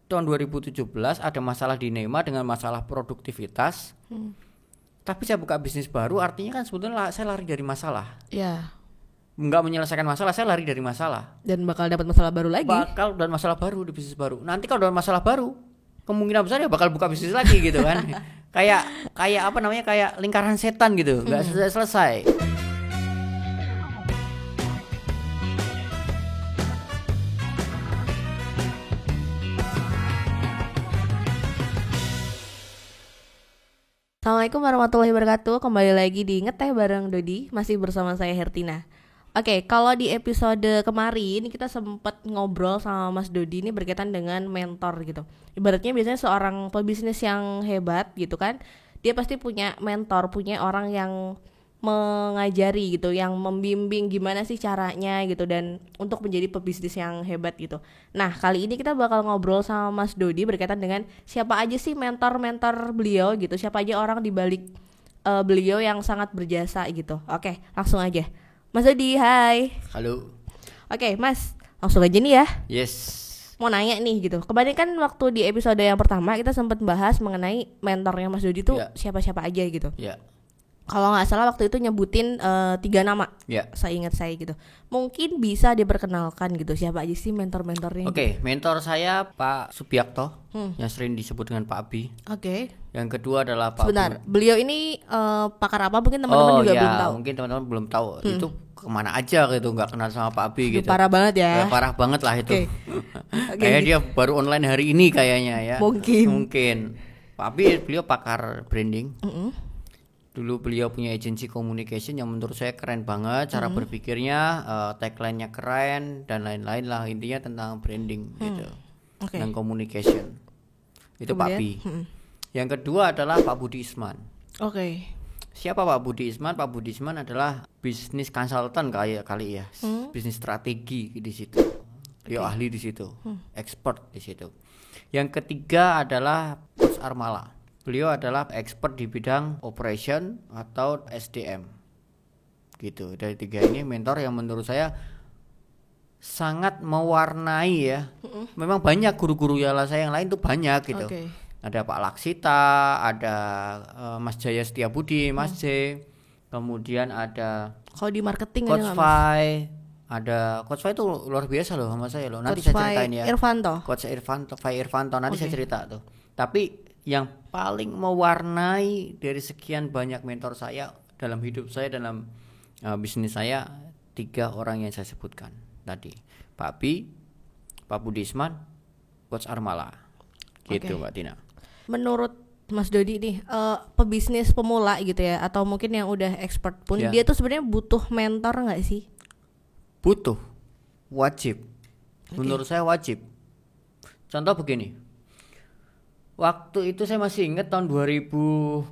tahun 2017 ada masalah di Neymar dengan masalah produktivitas. Tapi saya buka bisnis baru, artinya kan sebetulnya saya lari dari masalah. Ya. Nggak menyelesaikan masalah, saya lari dari masalah. Dan bakal dapat masalah baru lagi. Bakal dan masalah baru di bisnis baru. Nanti kalau ada masalah baru, kemungkinan besar ya bakal buka bisnis lagi gitu kan. kayak apa namanya, kayak lingkaran setan gitu, nggak selesai. Assalamualaikum warahmatullahi wabarakatuh. Kembali lagi di Ngeteh bareng Dodi. Masih bersama saya Hertina. Oke, kalau di episode kemarin kita sempat ngobrol sama Mas Dodi ini berkaitan dengan mentor gitu. Ibaratnya biasanya seorang pebisnis yang hebat gitu kan, dia pasti punya mentor, punya orang yang mengajari gitu, yang membimbing gimana sih caranya gitu, dan untuk menjadi pebisnis yang hebat gitu. Nah, kali ini kita bakal ngobrol sama Mas Dodi berkaitan dengan siapa aja sih mentor-mentor beliau gitu, siapa aja orang di balik beliau yang sangat berjasa gitu. Oke, langsung aja. Mas Dodi, hai. Halo. Oke, Mas, langsung aja nih ya. Yes. Mau nanya nih gitu. Kemarin kan waktu di episode yang pertama kita sempat bahas mengenai mentornya Mas Dodi tuh siapa-siapa aja gitu. Ya. Kalau nggak salah waktu itu nyebutin 3 nama. Ya. Saya ingat saya gitu. Mungkin bisa diperkenalkan gitu siapa aja sih mentor-mentornya. Oke, mentor saya Pak Subiakto, yang sering disebut dengan Pak Abi. Oke. Yang kedua adalah Pak. Sebentar, beliau ini pakar apa? Mungkin teman-teman juga belum tahu. Mungkin teman-teman belum tahu. Itu kemana aja gitu, nggak kenal sama Pak Abi gitu. Parah banget ya. Parah banget lah itu. Okay. Kayak dia baru online hari ini kayaknya ya. Mungkin. Pak Abi beliau pakar branding. Dulu beliau punya agensi communication yang menurut saya keren banget, cara berpikirnya, tagline-nya keren dan lain-lain lah, intinya tentang branding gitu. Dan communication. Itu kemudian, Pak Abi. Yang kedua adalah Pak Budi Isman. Oke. Siapa Pak Budi Isman? Pak Budi Isman adalah business consultant kali ya. Bisnis strategi di situ. Beliau ahli di situ, expert di situ. Yang ketiga adalah Coach Armala. Beliau adalah expert di bidang operation atau SDM. Gitu. Dari 3 ini mentor yang menurut saya sangat mewarnai ya. Memang banyak guru-guru yala saya yang lain tuh banyak gitu. Ada Pak Laksita, ada Mas Jaya Setiabudi, Mas J. Kemudian ada kalau di marketing Coach Fai. Ada Coach Fai itu luar biasa loh sama saya loh. Nanti Coach saya ceritain ya. Coach Irfanto nanti saya cerita tuh. Tapi yang paling mewarnai dari sekian banyak mentor saya dalam hidup saya, dalam bisnis saya, 3 orang yang saya sebutkan tadi. Pak Abi, Pak Budi Isman, Coach Armala. Gitu Mbak Tina. Menurut Mas Dodi nih, pebisnis pemula gitu ya, atau mungkin yang udah expert pun, dia tuh sebenarnya butuh mentor nggak sih? Butuh, wajib. Menurut saya wajib. Contoh begini. Waktu itu saya masih ingat tahun 2017.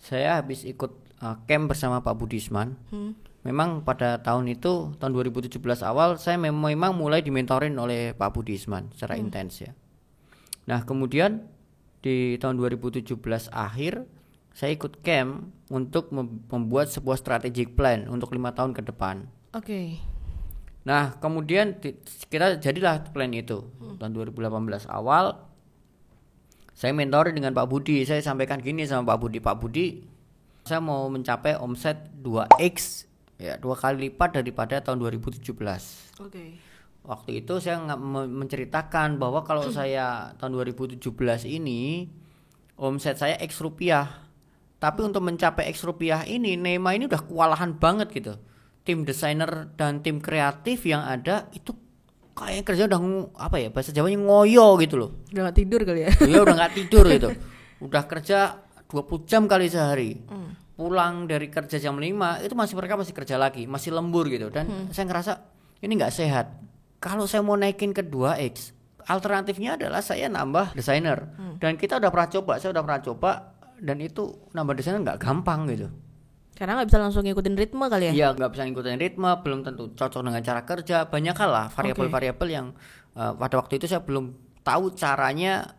Saya habis ikut camp bersama Pak Budi Isman. Memang pada tahun itu, tahun 2017 awal, saya memang mulai dimentorin oleh Pak Budi Isman secara intens ya. Nah kemudian di tahun 2017 akhir, saya ikut camp untuk membuat sebuah strategic plan untuk 5 tahun ke depan. Nah kemudian kita jadilah plan itu. Tahun 2018 awal saya mentoring dengan Pak Budi. Saya sampaikan gini sama Pak Budi, saya mau mencapai omset 2x ya, 2 kali lipat daripada tahun 2017. Waktu itu saya menceritakan bahwa kalau saya tahun 2017 ini omset saya x rupiah, tapi untuk mencapai x rupiah ini Neymar ini udah kewalahan banget gitu. Tim desainer dan tim kreatif yang ada itu kayak kerja udah bahasa Jawanya ngoyo gitu loh. Udah gak tidur kali ya. Iya udah gak tidur gitu. Udah kerja 20 jam kali sehari. Pulang dari kerja jam 5 itu mereka masih kerja lagi, masih lembur gitu. Dan saya ngerasa ini gak sehat. Kalau saya mau naikin ke 2x, alternatifnya adalah saya nambah desainer. Dan kita udah pernah coba, saya udah pernah coba, dan itu nambah desainer gak gampang gitu. Karena nggak bisa langsung ngikutin ritme kali ya? Iya, nggak bisa ngikutin ritme, belum tentu cocok dengan cara kerja. Banyak hal lah, variabel-variabel yang pada waktu itu saya belum tahu caranya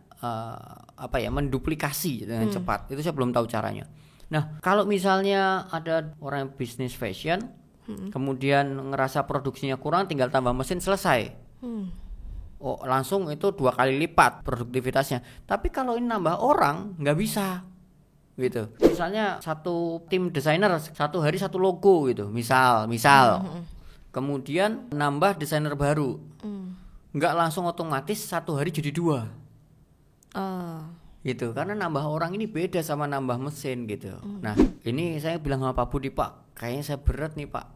menduplikasi dengan cepat. Itu saya belum tahu caranya. Nah, kalau misalnya ada orang bisnis fashion, kemudian ngerasa produksinya kurang, tinggal tambah mesin selesai. langsung itu 2 kali lipat produktivitasnya. Tapi kalau ini nambah orang nggak bisa gitu. Misalnya satu tim desainer satu hari satu logo gitu. Misal. Kemudian nambah desainer baru. Nggak langsung otomatis satu hari jadi 2. Gitu, karena nambah orang ini beda sama nambah mesin gitu. Nah, ini saya bilang sama Pak Budi, Pak, kayaknya saya berat nih Pak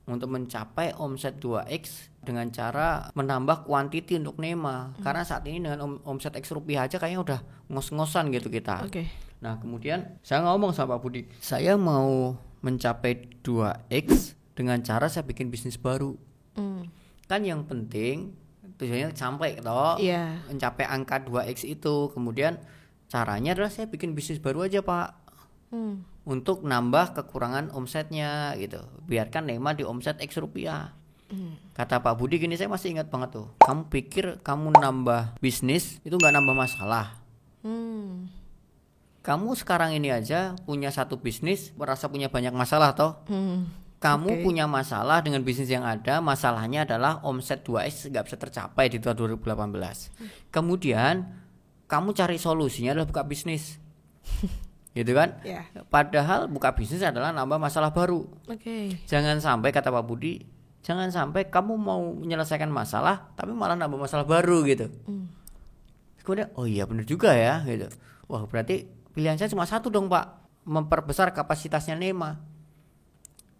untuk mencapai omset 2x dengan cara menambah kuantiti untuk NEMA. Karena saat ini dengan omset X rupiah aja kayaknya udah ngos-ngosan gitu kita. Nah, kemudian saya ngomong sama Pak Budi, saya mau mencapai 2x dengan cara saya bikin bisnis baru. Kan yang penting tujuannya sampai toh, mencapai angka 2x itu. Kemudian caranya adalah saya bikin bisnis baru aja Pak, untuk nambah kekurangan omsetnya gitu. Biarkan NEMA di omset X rupiah. Kata Pak Budi gini, saya masih ingat banget tuh. Kamu pikir kamu nambah bisnis itu nggak nambah masalah? Kamu sekarang ini aja punya satu bisnis merasa punya banyak masalah toh? Kamu punya masalah dengan bisnis yang ada. Masalahnya adalah omset 2x nggak bisa tercapai di tahun 2018. Kemudian kamu cari solusinya adalah buka bisnis. Gitu kan? Padahal buka bisnis adalah nambah masalah baru. Jangan sampai, kata Pak Budi, jangan sampai kamu mau menyelesaikan masalah tapi malah nambah masalah baru gitu. Kemudian oh iya benar juga ya gitu. Wah, berarti pilihan saya cuma satu dong Pak, memperbesar kapasitasnya NEMA.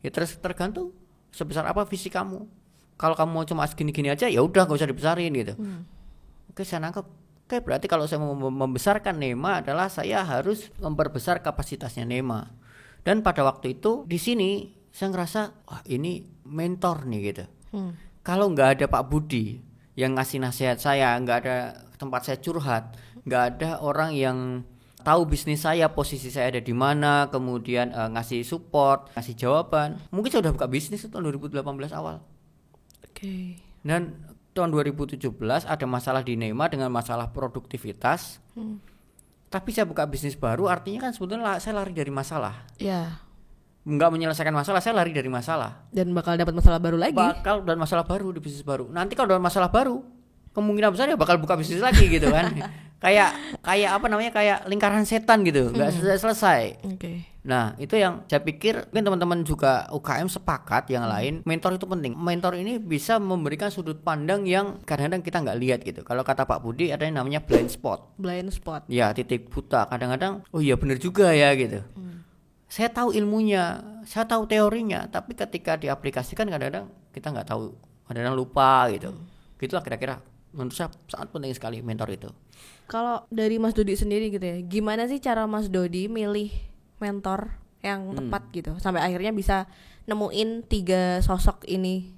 Ya terus tergantung sebesar apa visi kamu. Kalau kamu mau cuma segini-gini aja ya udah gak usah dibesarin gitu. Oke, saya nangkep. Oke, berarti kalau saya mau membesarkan NEMA adalah saya harus memperbesar kapasitasnya NEMA. Dan pada waktu itu di sini saya ngerasa wah ini mentor nih gitu. Kalau nggak ada Pak Budi yang ngasih nasihat saya, nggak ada tempat saya curhat, nggak ada orang yang tahu bisnis saya, posisi saya ada di mana, kemudian ngasih support, ngasih jawaban, mungkin saya udah buka bisnis tahun 2018 awal. Dan tahun 2017 ada masalah di NEMA dengan masalah produktivitas. Tapi saya buka bisnis baru, artinya kan sebetulnya saya lari dari masalah. Nggak menyelesaikan masalah, saya lari dari masalah. Dan bakal dapat masalah baru lagi. Bakal dan masalah baru di bisnis baru. Nanti kalau dapat masalah baru, kemungkinan besar ya bakal buka bisnis lagi gitu kan. kayak apa namanya, kayak lingkaran setan gitu, nggak selesai. Nah, itu yang saya pikir mungkin teman-teman juga UKM sepakat yang lain, mentor itu penting. Mentor ini bisa memberikan sudut pandang yang kadang-kadang kita nggak lihat gitu. Kalau kata Pak Budi ada yang namanya blind spot. Ya, titik buta. Kadang-kadang oh iya benar juga ya gitu. Saya tahu ilmunya, saya tahu teorinya, tapi ketika diaplikasikan kadang-kadang kita nggak tahu, kadang-kadang lupa gitu. Gitulah kira-kira. Menurut saya sangat penting sekali mentor itu. Kalau dari Mas Dodi sendiri gitu ya, gimana sih cara Mas Dodi milih mentor yang tepat gitu sampai akhirnya bisa nemuin 3 sosok ini?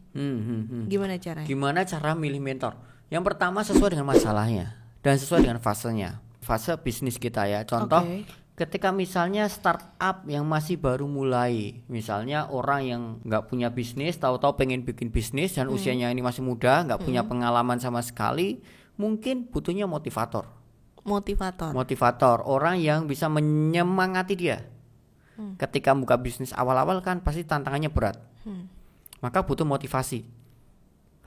Gimana caranya? Gimana cara milih mentor? Yang pertama sesuai dengan masalahnya dan sesuai dengan fasenya, fase bisnis kita ya. Contoh, ketika misalnya startup yang masih baru mulai, misalnya orang yang nggak punya bisnis, tahu-tahu pengen bikin bisnis dan usianya ini masih muda, nggak punya pengalaman sama sekali, mungkin butuhnya motivator, orang yang bisa menyemangati dia. Ketika buka bisnis awal-awal kan pasti tantangannya berat, maka butuh motivasi.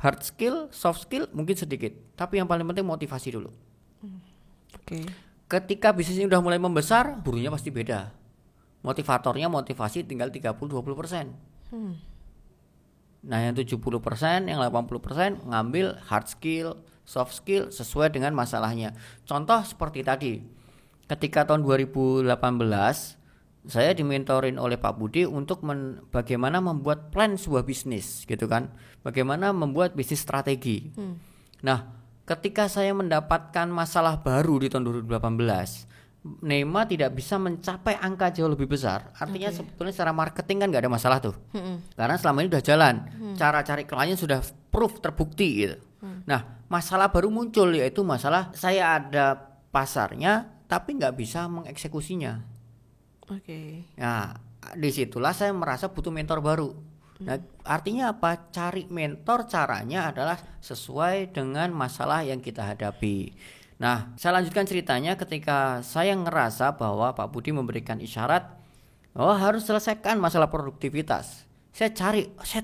Hard skill, soft skill mungkin sedikit, tapi yang paling penting motivasi dulu. Ketika bisnisnya udah mulai membesar, burunya pasti beda. Motivatornya motivasi tinggal 30-20%. Nah, yang 70%, yang 80% ngambil hard skill, soft skill sesuai dengan masalahnya. Contoh seperti tadi. Ketika tahun 2018 saya dimentorin oleh Pak Budi untuk bagaimana membuat plan sebuah bisnis gitu kan. Bagaimana membuat bisnis strategi. Nah, ketika saya mendapatkan masalah baru di tahun 2018, NEMA tidak bisa mencapai angka jauh lebih besar. Artinya sebetulnya secara marketing kan nggak ada masalah tuh, karena selama ini udah jalan, cara cari klien sudah proof, terbukti gitu. Nah, masalah baru muncul, yaitu masalah saya ada pasarnya tapi nggak bisa mengeksekusinya. Nah, disitulah saya merasa butuh mentor baru. Nah, artinya apa? Cari mentor, caranya adalah sesuai dengan masalah yang kita hadapi. Nah, saya lanjutkan ceritanya ketika saya ngerasa bahwa Pak Budi memberikan isyarat harus selesaikan masalah produktivitas. Saya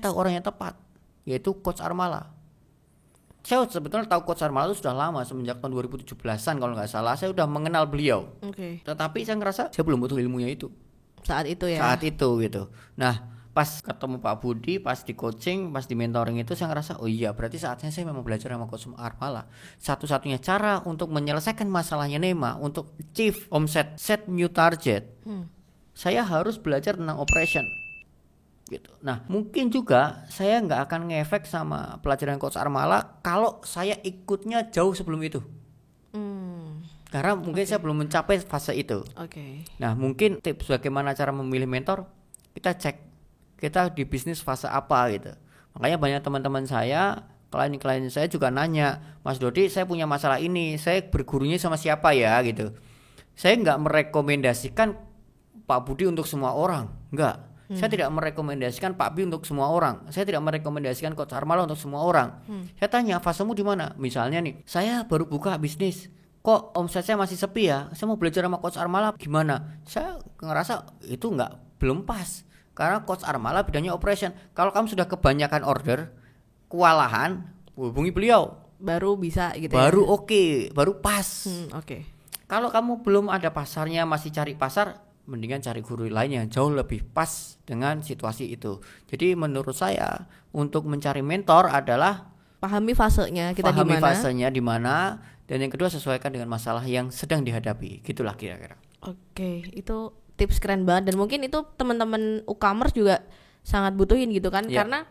tahu orang yang tepat, yaitu Coach Armala. saya sebetulnya tahu Coach Armala itu sudah lama, semenjak tahun 2017-an kalau nggak salah saya udah mengenal beliau. Tetapi saya ngerasa saya belum butuh ilmunya itu saat itu ya. Saat itu gitu. Nah, pas ketemu Pak Budi, pas di coaching, pas di mentoring itu saya ngerasa oh iya berarti saatnya saya memang belajar sama Coach Armala. Satu-satunya cara untuk menyelesaikan masalahnya Nema, untuk achieve omset, set new target, saya harus belajar tentang operation gitu. Nah mungkin juga saya nggak akan ngefek sama pelajaran Coach Armala kalau saya ikutnya jauh sebelum itu. Karena mungkin saya belum mencapai fase itu. Nah mungkin tips bagaimana cara memilih mentor, kita cek kita di bisnis fase apa gitu. Makanya banyak teman-teman saya, klien-klien saya juga nanya, Mas Dodi saya punya masalah ini, saya bergurunya sama siapa ya gitu. Saya nggak merekomendasikan Pak Budi untuk semua orang, nggak. Saya tidak merekomendasikan Pak Bi untuk semua orang. Saya tidak merekomendasikan Coach Armala untuk semua orang. Saya tanya fasemu di mana? Misalnya nih, saya baru buka bisnis, kok omset saya masih sepi ya? Saya mau belajar sama Coach Armala gimana? Saya ngerasa itu belum pas. Karena Coach Armala bidangnya operation. Kalau kamu sudah kebanyakan order, kewalahan, hubungi beliau. Baru bisa gitu. Baru oke, baru pas. Kalau kamu belum ada pasarnya, masih cari pasar, mendingan cari guru lain yang jauh lebih pas dengan situasi itu. Jadi menurut saya untuk mencari mentor adalah pahami fasenya kita di mana. Pahami fasenya di mana, dan yang kedua sesuaikan dengan masalah yang sedang dihadapi. Gitulah kira-kira. Oke, itu tips keren banget dan mungkin itu teman-teman e-commerce juga sangat butuhin gitu kan, karena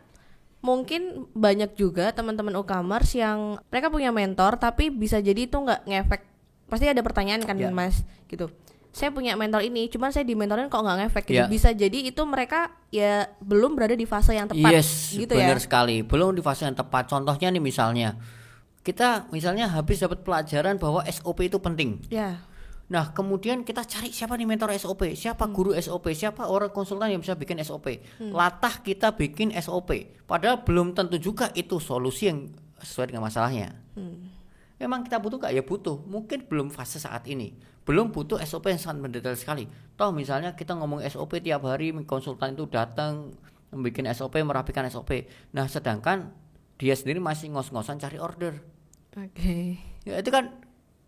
mungkin banyak juga teman-teman e-commerce yang mereka punya mentor tapi bisa jadi itu nggak ngefek. Pasti ada pertanyaan kan Mas gitu. Saya punya mentor ini, cuman saya dimentorin kok nggak ngefek gitu. Bisa jadi itu mereka ya belum berada di fase yang tepat. Gitu benar sekali, belum di fase yang tepat. Contohnya nih misalnya, kita misalnya habis dapat pelajaran bahwa SOP itu penting. Nah kemudian kita cari siapa nih mentor SOP, siapa guru SOP, siapa orang konsultan yang bisa bikin SOP. Latah kita bikin SOP, padahal belum tentu juga itu solusi yang sesuai dengan masalahnya. Memang kita butuh gak? Ya butuh, mungkin belum fase saat ini, belum butuh SOP yang sangat mendetail sekali. Toh misalnya kita ngomong SOP tiap hari, konsultan itu datang membuat SOP, merapikan SOP. Nah sedangkan dia sendiri masih ngos-ngosan cari order. Ya itu kan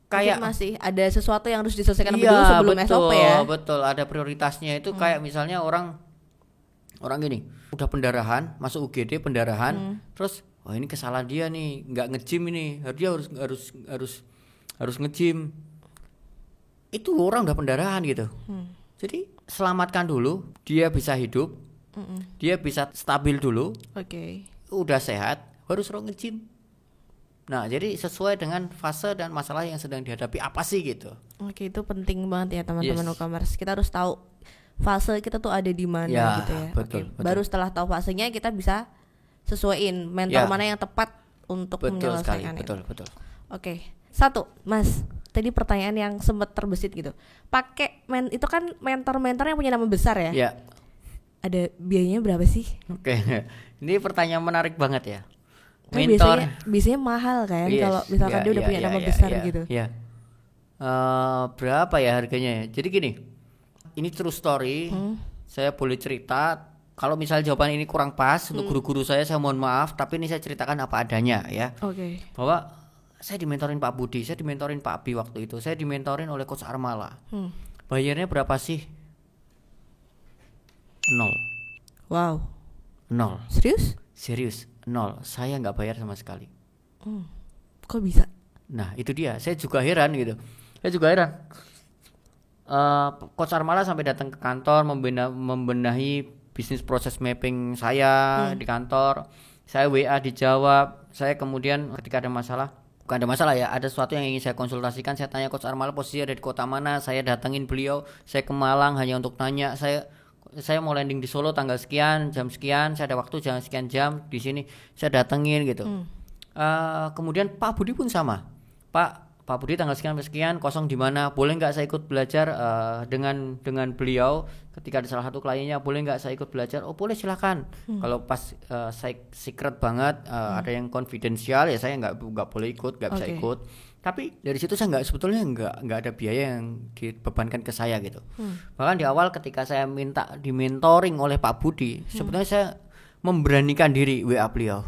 kayak mungkin masih ada sesuatu yang harus diselesaikan dulu sebelum SOP ya. Betul, ada prioritasnya itu. Kayak misalnya orang gini, udah pendarahan, masuk UGD pendarahan, terus ini kesalahan dia nih, nggak nge-gym ini, dia harus nge-gym. Itu orang udah pendarahan gitu. Jadi selamatkan dulu, dia bisa hidup, dia bisa stabil dulu, udah sehat, baru suruh nge-gym. Nah jadi sesuai dengan fase dan masalah yang sedang dihadapi apa sih gitu. Itu penting banget ya teman-teman e-commerce. Kita harus tahu fase kita tuh ada di mana gitu ya. Betul. Baru setelah tahu fasenya kita bisa sesuaiin mentor mana yang tepat untuk menyelesaikan itu. Betul. Satu, Mas. Tadi pertanyaan yang sempat terbesit gitu. Itu kan mentor-mentor yang punya nama besar ya? Ada biayanya berapa sih? Ini pertanyaan menarik banget ya. Mentor biasanya mahal kan kalau misalkan dia udah punya nama besar gitu. Berapa ya harganya? Jadi gini, ini true story. Saya boleh cerita. Kalau misalnya jawaban ini kurang pas untuk guru-guru saya mohon maaf. Tapi ini saya ceritakan apa adanya ya. Bahwa saya dimentorin Pak Budi, saya dimentorin Pak Abi waktu itu. Saya dimentorin oleh Coach Armala. Bayarnya berapa sih? 0. Wow. 0. Serius 0. Saya nggak bayar sama sekali. Kok bisa? Nah itu dia, saya juga heran gitu. Coach Armala sampai datang ke kantor membenahi bisnis proses mapping saya di kantor. Saya WA dijawab. Saya kemudian ketika ada masalah, bukan ada masalah ya, ada sesuatu yang ingin saya konsultasikan, saya tanya Coach Armala posisi ada di kota mana, saya datengin beliau. Saya ke Malang hanya untuk tanya, saya mau landing di Solo tanggal sekian, jam sekian, saya ada waktu jam sekian jam di sini, saya datengin gitu. Kemudian Pak Budi pun sama. Pak Budi tanggal sekian kosong di mana? Boleh nggak saya ikut belajar dengan beliau? Ketika ada salah satu kliennya, boleh nggak saya ikut belajar? Oh boleh silakan. Kalau pas saya secret banget, ada yang konfidensial ya saya nggak boleh ikut, nggak bisa ikut. Tapi dari situ saya sebetulnya nggak ada biaya yang dibebankan ke saya gitu. Bahkan di awal ketika saya minta dimentoring oleh Pak Budi, sebetulnya saya memberanikan diri WA beliau.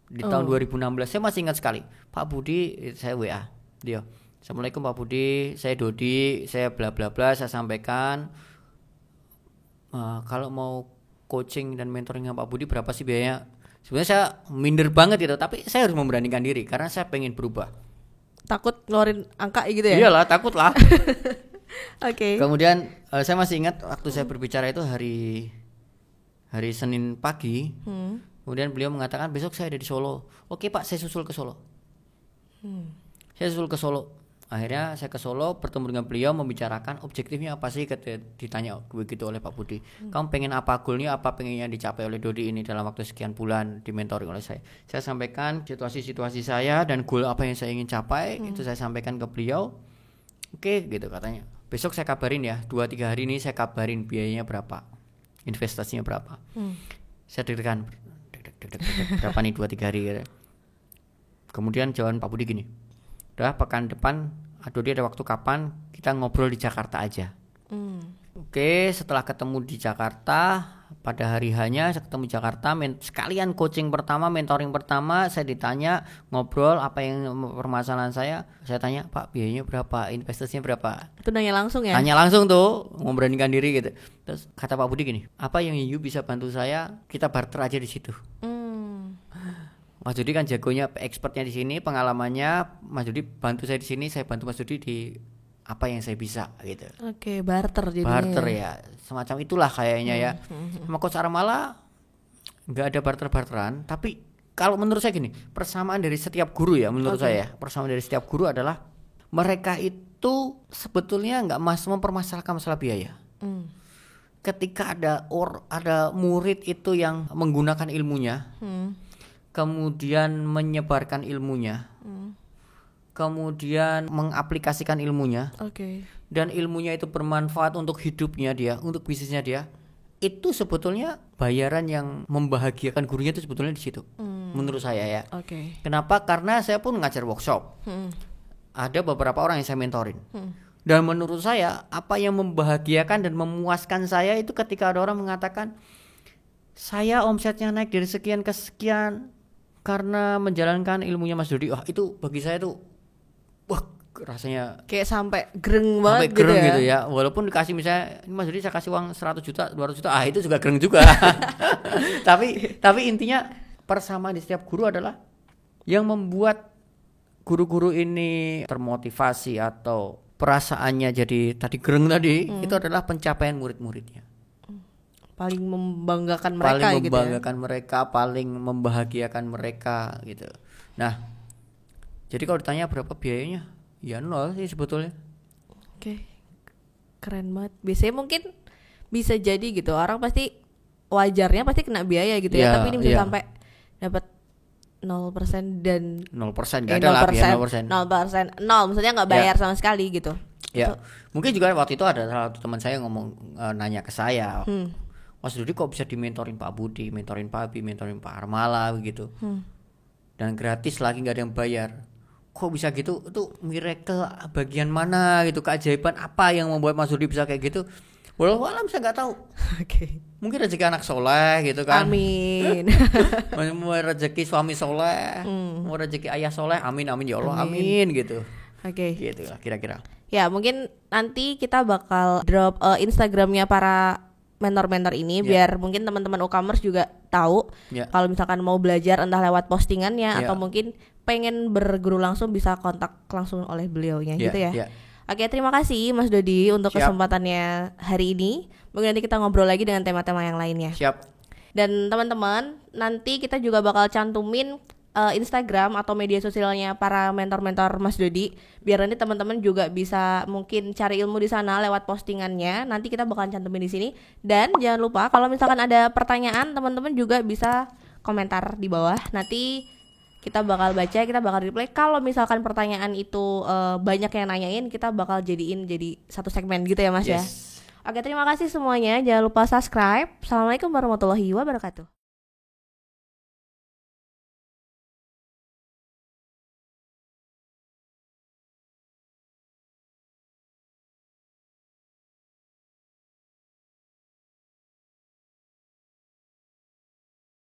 Di tahun 2016 saya masih ingat sekali. Pak Budi, saya WA dia. Assalamualaikum Pak Budi, saya Dodi, saya bla bla bla, saya sampaikan kalau mau coaching dan mentoring sama Pak Budi berapa sih biayanya? Sebenarnya saya minder banget gitu, tapi saya harus memberanikan diri karena saya pengen berubah. Takut ngeluarin angka gitu ya? Iyalah, takut lah. Oke. Kemudian saya masih ingat waktu saya berbicara itu hari Senin pagi. Kemudian beliau mengatakan besok saya ada di Solo. Oke Pak, saya susul ke Solo. Saya susul ke Solo. Akhirnya saya ke Solo, bertemu dengan beliau, membicarakan objektifnya apa sih, ditanya begitu oleh Pak Budi. Kamu pengen apa, goalnya apa, pengennya dicapai oleh Dodi ini dalam waktu sekian bulan, dimentoring oleh saya. Saya sampaikan situasi-situasi saya dan goal apa yang saya ingin capai, itu saya sampaikan ke beliau. Oke, gitu katanya. Besok saya kabarin ya, 2-3 hari ini saya kabarin biayanya berapa, investasinya berapa. Saya deg-degan, berapa nih 2-3 hari gitu. Kemudian jawaban Pak Budi gini, udah pekan depan Dodi ada waktu kapan kita ngobrol di Jakarta aja. Oke, setelah ketemu di Jakarta, pada hari hanya saya ketemu di Jakarta, sekalian coaching pertama, mentoring pertama, saya ditanya, ngobrol apa yang permasalahan saya tanya, Pak biayanya berapa, investasinya berapa. Itu nanya langsung ya? Tanya langsung tuh, memberanikan diri gitu. Terus kata Pak Budi gini, apa yang you bisa bantu saya, kita barter aja di situ. Mas Dodi kan jagonya, expertnya di sini, pengalamannya. Mas Dodi bantu saya di sini, saya bantu Mas Dodi di apa yang saya bisa gitu. Oke, barter jadinya. Barter ya, semacam itulah kayaknya ya. Sama Coach Armala nggak ada barter-barteran, tapi kalau menurut saya gini, persamaan dari setiap guru ya, menurut saya persamaan dari setiap guru adalah mereka itu sebetulnya nggak mempermasalahkan masalah biaya. Ketika ada murid itu yang menggunakan ilmunya, kemudian menyebarkan ilmunya, kemudian mengaplikasikan ilmunya, dan ilmunya itu bermanfaat untuk hidupnya dia, untuk bisnisnya dia, itu sebetulnya bayaran yang membahagiakan gurunya itu sebetulnya di situ, menurut saya ya. Kenapa? Karena saya pun ngajar workshop, ada beberapa orang yang saya mentorin, dan menurut saya apa yang membahagiakan dan memuaskan saya itu ketika ada orang mengatakan saya omsetnya naik dari sekian ke sekian karena menjalankan ilmunya Mas Dodi. Wah, itu bagi saya tuh rasanya kayak sampai gereng banget gitu ya. Walaupun dikasih misalnya Mas Dodi saya kasih uang 100 juta, 200 juta, itu juga gereng juga. tapi intinya persamaan di setiap guru adalah yang membuat guru-guru ini termotivasi atau perasaannya jadi tadi gereng tadi, itu adalah pencapaian murid-muridnya. Paling membanggakan mereka gitu ya? Mereka, paling membahagiakan mereka gitu. Nah, jadi kalau ditanya berapa biayanya, ya nol sih sebetulnya. Keren banget. Biasanya mungkin bisa jadi gitu, orang pasti wajarnya pasti kena biaya gitu ya, tapi ini bisa sampai dapat 0% dan 0% nggak ada lah biaya 0%. 0%, maksudnya nggak bayar sama sekali gitu. Ya, mungkin juga waktu itu ada salah satu teman saya ngomong, nanya ke saya, Mas Dodi kok bisa dimentorin Pak Budi, mentorin Pak Abi, mentorin Pak Armala begitu, dan gratis lagi, nggak ada yang bayar. Kok bisa gitu? Itu miracle bagian mana gitu, keajaiban apa yang membuat Mas Dodi bisa kayak gitu? Walau alam saya nggak tahu. Mungkin rezeki anak soleh gitu kan. Amin. Mau rezeki suami soleh, mau rezeki ayah soleh, amin ya Allah, amin gitu. Gitu lah kira-kira. Ya mungkin nanti kita bakal drop Instagramnya para mentor-mentor ini, biar mungkin teman-teman e-commerce juga tahu kalau misalkan mau belajar entah lewat postingannya atau mungkin pengen berguru langsung bisa kontak langsung oleh beliaunya gitu ya. Oke, terima kasih Mas Dodi untuk kesempatannya hari ini. Mungkin nanti kita ngobrol lagi dengan tema-tema yang lainnya. Dan teman-teman, nanti kita juga bakal cantumin Instagram atau media sosialnya para mentor-mentor Mas Dodi, biar nanti teman-teman juga bisa mungkin cari ilmu di sana lewat postingannya. Nanti kita bakal cantumin di sini. Dan jangan lupa kalau misalkan ada pertanyaan, teman-teman juga bisa komentar di bawah. Nanti kita bakal baca, kita bakal reply. Kalau misalkan pertanyaan itu banyak yang nanyain, kita bakal jadiin jadi satu segmen gitu ya Mas ya. Oke, terima kasih semuanya. Jangan lupa subscribe. Assalamualaikum warahmatullahi wabarakatuh.